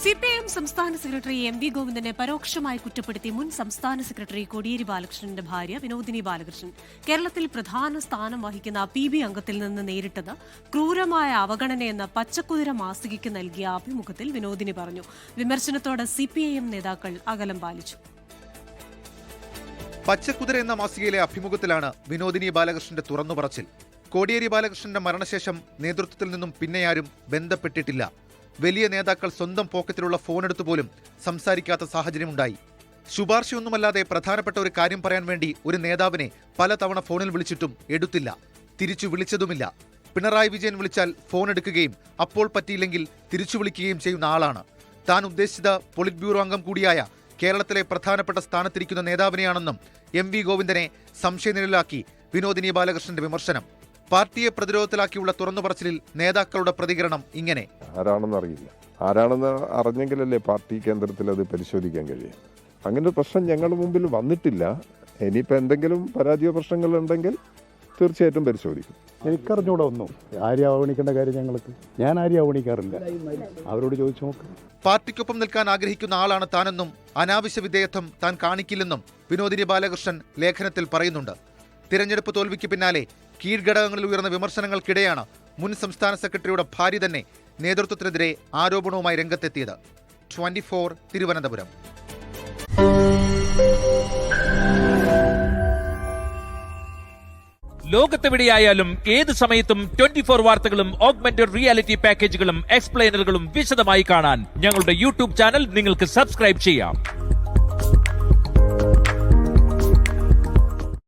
CPIM സംസ്ഥാന secretary MV. ഗോവിന്ദനെ പരോക്ഷമായി കുറ്റപ്പെടുത്തി മുൻ സംസ്ഥാന സെക്രട്ടറി കോടിയേരി ബാലകൃഷ്ണന്റെ ഭാര്യ വിനോദിനി ബാലകൃഷ്ണൻ കേരളത്തിൽ പ്രധാന സ്ഥാനം വഹിക്കുന്ന PB അംഗത്തിൽ നിന്ന് നേരിട്ടത് ക്രൂരമായ അവഗണനയെന്ന പച്ചക്കുതിര മാസികയ്ക്ക് നൽകിയ അഭിമുഖത്തിൽ വിനോദിനി പറഞ്ഞു. വിമർശനത്തോട് സിപിഐഎം നേതാക്കൾ അകലം പാലിച്ചു. പച്ചക്കുതിര എന്ന മാസികയിലെ അഭിമുഖത്തിലാണ് വിനോദിനി ബാലകൃഷ്ണന്റെ തുറന്നുപറച്ചിൽ. കോടിയേരി ബാലകൃഷ്ണന്റെ മരണശേഷം നേതൃത്വത്തിൽ നിന്നും പിന്നെയാരും ബന്ധപ്പെട്ടിട്ടില്ല. വലിയ നേതാക്കൾ സ്വന്തം പോക്കറ്റിലുള്ള ഫോണെടുത്തു പോലും സംസാരിക്കാത്ത സാഹചര്യമുണ്ടായി. ശുപാർശയൊന്നുമല്ലാതെ പ്രധാനപ്പെട്ട ഒരു കാര്യം പറയാൻ വേണ്ടി ഒരു നേതാവിനെ പലതവണ ഫോണിൽ വിളിച്ചിട്ടും എടുത്തില്ല, തിരിച്ചു വിളിച്ചതുമില്ല. പിണറായി വിജയൻ വിളിച്ചാൽ ഫോൺ എടുക്കുകയും അപ്പോൾ പറ്റിയില്ലെങ്കിൽ തിരിച്ചു വിളിക്കുകയും ചെയ്യുന്ന ആളാണ്. താൻ ഉദ്ദേശിച്ചത് പൊളിറ്റ് ബ്യൂറോ അംഗം കൂടിയായ കേരളത്തിലെ പ്രധാനപ്പെട്ട സ്ഥാനത്തിരിക്കുന്ന നേതാവിനെയാണെന്നും എം.വി. ഗോവിന്ദനെ സംശയനിഴലാക്കി വിനോദിനി ബാലകൃഷ്ണന്റെ വിമർശനം. പാർട്ടിയെ പ്രതിരോധത്തിലാക്കിയുള്ള തുറന്നുപറച്ചിലിൽ നേതാക്കളുടെ പ്രതികരണം ഇങ്ങനെ: ആരാണെന്ന് അറിഞ്ഞെങ്കിലല്ലേ പാർട്ടി കേന്ദ്രത്തിൽ അത് പരിശോധിക്കാൻ കഴിയും. അങ്ങനെ ഒരു പ്രശ്നം ഞങ്ങളുടെ മുമ്പിൽ വന്നിട്ടില്ല. ഇനിയിപ്പോൾ എന്തെങ്കിലും പരാജയ പ്രശ്നങ്ങൾ ഉണ്ടെങ്കിൽ തീർച്ചയായിട്ടും പരിശോധിക്കും. എനിക്കറിഞ്ഞൂടെ ഒന്നും ആരെയും അവഗണിക്കേണ്ട കാര്യം ഞാൻ ആരെയും അവഗണിക്കാറില്ല. അവരോട് ചോദിച്ചു നോക്ക്. പാർട്ടിക്കൊപ്പം നിൽക്കാൻ ആഗ്രഹിക്കുന്ന ആളാണ് താനെന്നും അനാവശ്യ വിധേയത്വം താൻ കാണിക്കില്ലെന്നും വിനോദിനി ബാലകൃഷ്ണൻ ലേഖനത്തിൽ പറയുന്നുണ്ട്. തിരഞ്ഞെടുപ്പ് തോൽവിക്ക് പിന്നാലെ കീഴ്ഘടകങ്ങളിൽ ഉയർന്ന വിമർശനങ്ങൾക്കിടെയാണ് മുൻ സംസ്ഥാന സെക്രട്ടറിയുടെ ഭാര്യ തന്നെ നേതൃത്വത്തിനെതിരെ ആരോപണവുമായി രംഗത്തെത്തിയത്. 24 തിരുവനന്തപുരം. ലോകത്തെവിടെയായാലും ഏത് സമയത്തും 24 വാർത്തകളും ഓഗ്മെന്റഡ് റിയാലിറ്റി പാക്കേജുകളും എക്സ്പ്ലെയിനറുകളും വിശദമായി കാണാൻ ഞങ്ങളുടെ യൂട്യൂബ് ചാനൽ നിങ്ങൾക്ക് സബ്സ്ക്രൈബ് ചെയ്യാം.